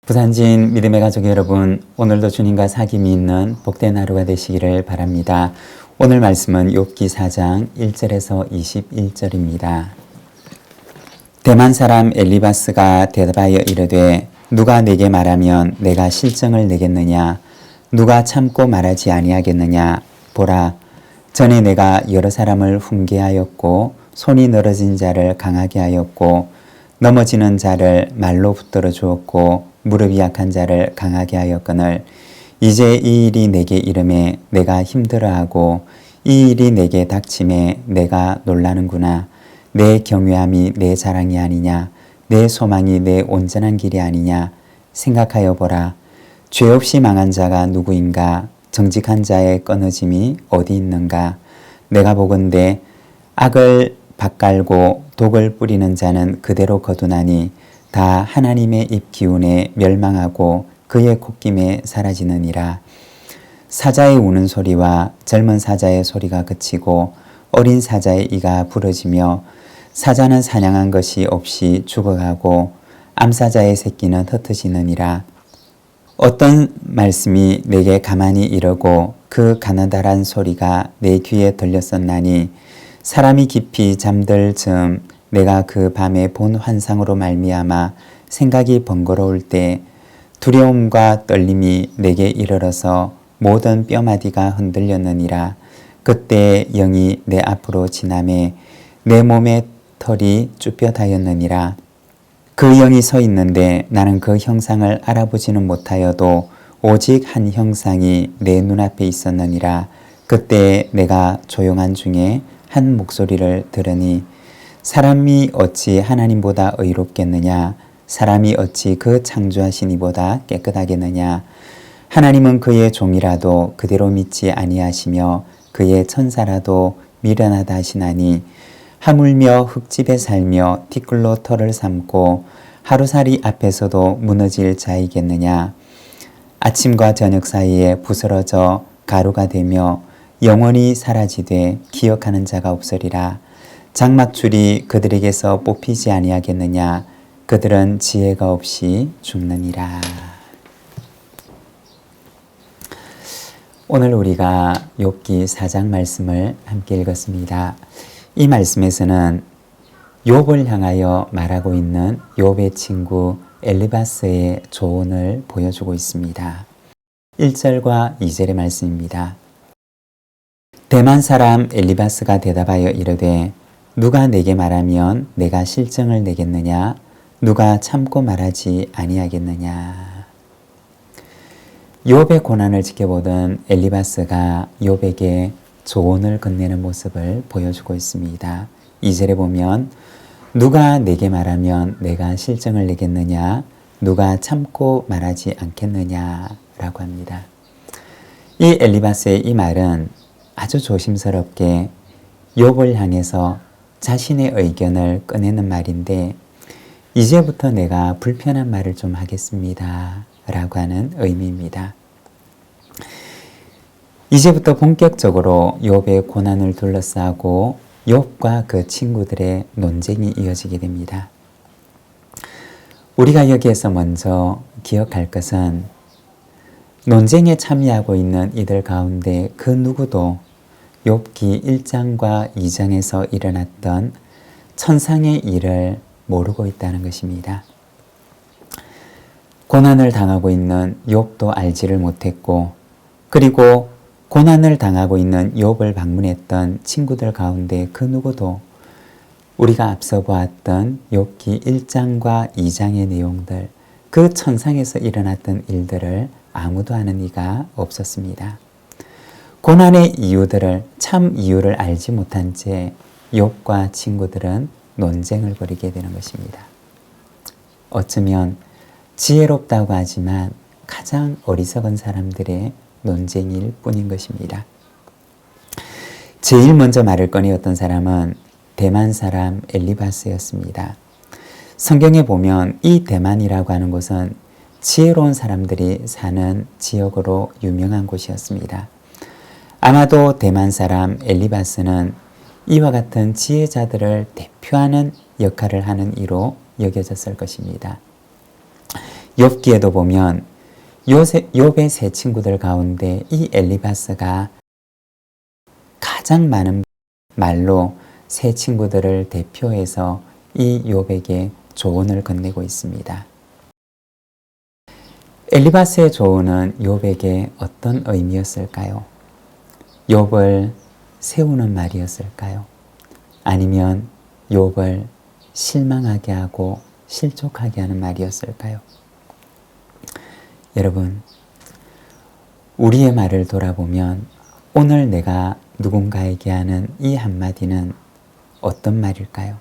부산진 믿음의 가족 여러분, 오늘도 주님과 사귐이 있는 복된 하루가 되시기를 바랍니다. 오늘 말씀은 욥기 4장 1절에서 21절입니다. 대만 사람 엘리바스가 대답하여 이르되 누가 내게 말하면 내가 실정을 내겠느냐? 누가 참고 말하지 아니하겠느냐? 보라, 전에 내가 여러 사람을 훈계하였고 손이 늘어진 자를 강하게 하였고 넘어지는 자를 말로 붙들어 주었고 무릎이 약한 자를 강하게 하였거늘 이제 이 일이 내게 이름에 내가 힘들어하고 이 일이 내게 닥침에 내가 놀라는구나. 내 경외함이 내 자랑이 아니냐? 내 소망이 내 온전한 길이 아니냐? 생각하여 보라. 죄 없이 망한 자가 누구인가? 정직한 자의 끊어짐이 어디 있는가? 내가 보건대 악을 밭갈고 독을 뿌리는 자는 그대로 거두나니 다 하나님의 입 기운에 멸망하고 그의 콧김에 사라지느니라. 사자의 우는 소리와 젊은 사자의 소리가 그치고 어린 사자의 이가 부러지며 사자는 사냥한 것이 없이 죽어가고 암사자의 새끼는 흩어지느니라. 어떤 말씀이 내게 가만히 이르고 그 가느다란 소리가 내 귀에 들렸었나니 사람이 깊이 잠들 즈음 내가 그 밤에 본 환상으로 말미암아 생각이 번거로울 때 두려움과 떨림이 내게 이르러서 모든 뼈마디가 흔들렸느니라. 그때 영이 내 앞으로 지나매 내 몸의 털이 쭈뼛하였느니라. 그 영이 서 있는데 나는 그 형상을 알아보지는 못하여도 오직 한 형상이 내 눈앞에 있었느니라. 그때 내가 조용한 중에 한 목소리를 들으니 사람이 어찌 하나님보다 의롭겠느냐? 사람이 어찌 그 창조하신 이보다 깨끗하겠느냐? 하나님은 그의 종이라도 그대로 믿지 아니하시며 그의 천사라도 미련하다 하시나니 하물며 흙집에 살며 티끌로 털을 삼고 하루살이 앞에서도 무너질 자이겠느냐? 아침과 저녁 사이에 부스러져 가루가 되며 영원히 사라지되 기억하는 자가 없으리라. 장막줄이 그들에게서 뽑히지 아니하겠느냐? 그들은 지혜가 없이 죽느니라. 오늘 우리가 욥기 4장 말씀을 함께 읽었습니다. 이 말씀에서는 욥을 향하여 말하고 있는 욥의 친구 엘리바스의 조언을 보여주고 있습니다. 1절과 2절의 말씀입니다. 대만 사람 엘리바스가 대답하여 이르되 누가 내게 말하면 내가 실정을 내겠느냐? 누가 참고 말하지 아니하겠느냐? 욥의 고난을 지켜보던 엘리바스가 욥에게 조언을 건네는 모습을 보여주고 있습니다. 2절에 보면 누가 내게 말하면 내가 실정을 내겠느냐? 누가 참고 말하지 않겠느냐? 라고 합니다. 이 엘리바스의 이 말은 아주 조심스럽게 욥을 향해서 자신의 의견을 꺼내는 말인데 이제부터 내가 불편한 말을 좀 하겠습니다. 라고 하는 의미입니다. 이제부터 본격적으로 욥의 고난을 둘러싸고 욥과 그 친구들의 논쟁이 이어지게 됩니다. 우리가 여기에서 먼저 기억할 것은 논쟁에 참여하고 있는 이들 가운데 그 누구도 욥기 1장과 2장에서 일어났던 천상의 일을 모르고 있다는 것입니다. 고난을 당하고 있는 욥도 알지를 못했고 그리고 고난을 당하고 있는 욥을 방문했던 친구들 가운데 그 누구도 우리가 앞서 보았던 욥기 1장과 2장의 내용들, 그 천상에서 일어났던 일들을 아무도 아는 이가 없었습니다. 고난의 이유들을, 참 이유를 알지 못한 채 욥과 친구들은 논쟁을 벌이게 되는 것입니다. 어쩌면 지혜롭다고 하지만 가장 어리석은 사람들의 논쟁일 뿐인 것입니다. 제일 먼저 말을 꺼내었던 사람은 대만 사람 엘리바스였습니다. 성경에 보면 이 대만이라고 하는 곳은 지혜로운 사람들이 사는 지역으로 유명한 곳이었습니다. 아마도 대만 사람 엘리바스는 이와 같은 지혜자들을 대표하는 역할을 하는 이로 여겨졌을 것입니다. 욥기에도 보면 욥의 세 친구들 가운데 이 엘리바스가 가장 많은 말로 세 친구들을 대표해서 이 욥에게 조언을 건네고 있습니다. 엘리바스의 조언은 욥에게 어떤 의미였을까요? 욥을 세우는 말이었을까요? 아니면 욥을 실망하게 하고 실족하게 하는 말이었을까요? 여러분, 우리의 말을 돌아보면 오늘 내가 누군가에게 하는 이 한마디는 어떤 말일까요?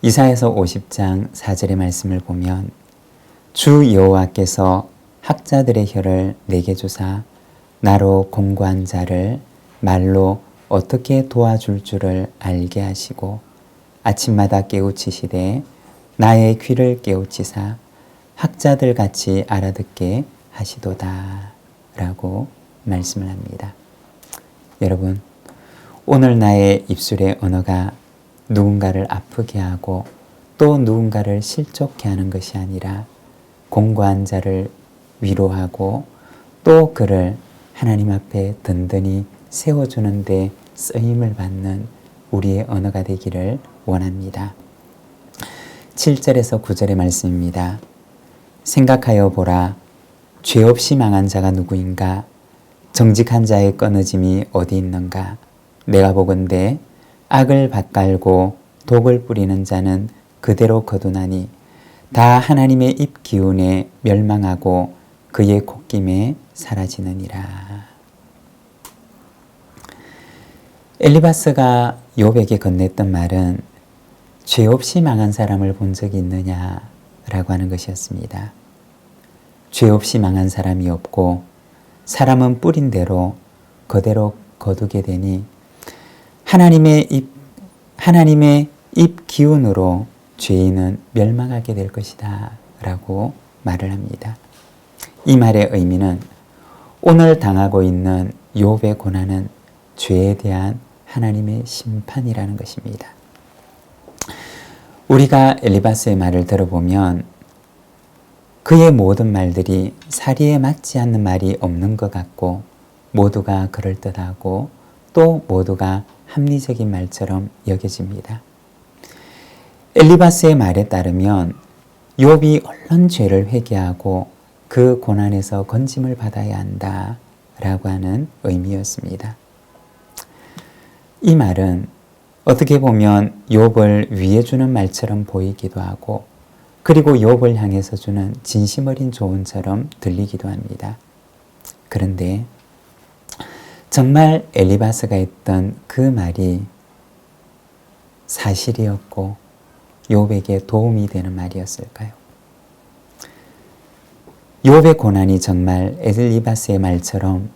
이사야서 50장 4절의 말씀을 보면 주 여호와께서 학자들의 혀를 내게 주사 나로 공고한 자를 말로 어떻게 도와줄 줄을 알게 하시고 아침마다 깨우치시되 나의 귀를 깨우치사 학자들 같이 알아듣게 하시도다 라고 말씀을 합니다. 여러분, 오늘 나의 입술의 언어가 누군가를 아프게 하고 또 누군가를 실족해 하는 것이 아니라 공고한 자를 위로하고 또 그를 하나님 앞에 든든히 세워주는 데 쓰임을 받는 우리의 언어가 되기를 원합니다. 7절에서 9절의 말씀입니다. 생각하여 보라. 죄 없이 망한 자가 누구인가? 정직한 자의 끊어짐이 어디 있는가? 내가 보건대 악을 밭갈고 독을 뿌리는 자는 그대로 거두나니 다 하나님의 입 기운에 멸망하고 그의 콧김에 사라지느니라. 엘리바스가 욥에게 건넸던 말은 죄 없이 망한 사람을 본 적이 있느냐라고 하는 것이었습니다. 죄 없이 망한 사람이 없고 사람은 뿌린 대로 그대로 거두게 되니 하나님의 입 기운으로 죄인은 멸망하게 될 것이다 라고 말을 합니다. 이 말의 의미는 오늘 당하고 있는 욥의 고난은 죄에 대한 하나님의 심판이라는 것입니다. 우리가 엘리바스의 말을 들어보면 그의 모든 말들이 사리에 맞지 않는 말이 없는 것 같고 모두가 그럴듯하고 또 모두가 합리적인 말처럼 여겨집니다. 엘리바스의 말에 따르면 욥이 얼른 죄를 회개하고 그 고난에서 건짐을 받아야 한다 라고 하는 의미였습니다. 이 말은 어떻게 보면 욥을 위해 주는 말처럼 보이기도 하고 그리고 욥을 향해서 주는 진심 어린 조언처럼 들리기도 합니다. 그런데 정말 엘리바스가 했던 그 말이 사실이었고 욥에게 도움이 되는 말이었을까요? 욥의 고난이 정말 엘리바스의 말처럼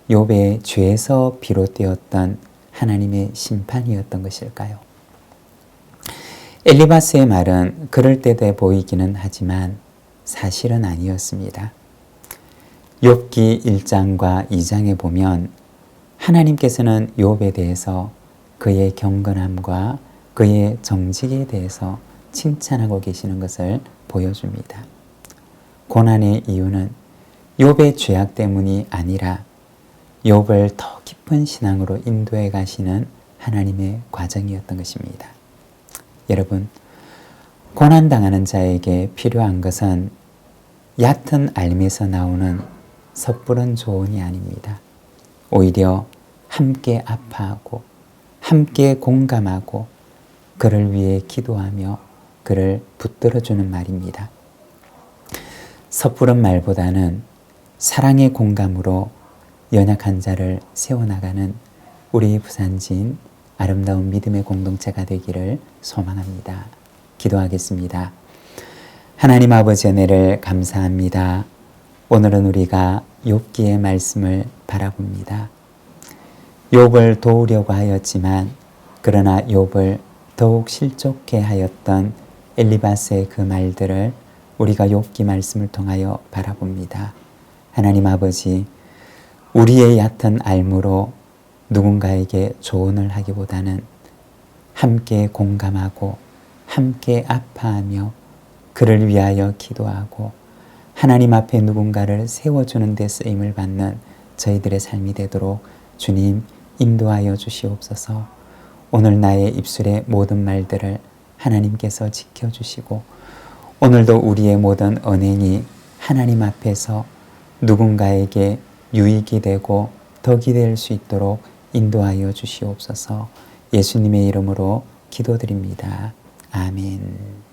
욥의 죄에서 비롯되었던 하나님의 심판이었던 것일까요? 엘리바스의 말은 그럴듯해 보이기는 하지만 사실은 아니었습니다. 욥기 1장과 2장에 보면 하나님께서는 욥에 대해서 그의 경건함과 그의 정직에 대해서 칭찬하고 계시는 것을 보여줍니다. 고난의 이유는 욥의 죄악 때문이 아니라 욥을 더 깊은 신앙으로 인도해 가시는 하나님의 과정이었던 것입니다. 여러분, 고난당하는 자에게 필요한 것은 얕은 알미에서 나오는 섣부른 조언이 아닙니다. 오히려 함께 아파하고 함께 공감하고 그를 위해 기도하며 그를 붙들어주는 말입니다. 섣부른 말보다는 사랑의 공감으로 연약한 자를 세워나가는 우리 부산진 아름다운 믿음의 공동체가 되기를 소망합니다. 기도하겠습니다. 하나님 아버지 은혜를 감사합니다. 오늘은 우리가 욥기의 말씀을 바라봅니다. 욥을 도우려고 하였지만 그러나 욥을 더욱 실족해 하였던 엘리바스의 그 말들을 우리가 욥기 말씀을 통하여 바라봅니다. 하나님 아버지, 우리의 얕은 알무로 누군가에게 조언을 하기보다는 함께 공감하고 함께 아파하며 그를 위하여 기도하고 하나님 앞에 누군가를 세워주는 데 쓰임을 받는 저희들의 삶이 되도록 주님 인도하여 주시옵소서. 오늘 나의 입술의 모든 말들을 하나님께서 지켜주시고 오늘도 우리의 모든 언행이 하나님 앞에서 누군가에게 유익이 되고 덕이 될 수 있도록 인도하여 주시옵소서. 예수님의 이름으로 기도드립니다. 아멘.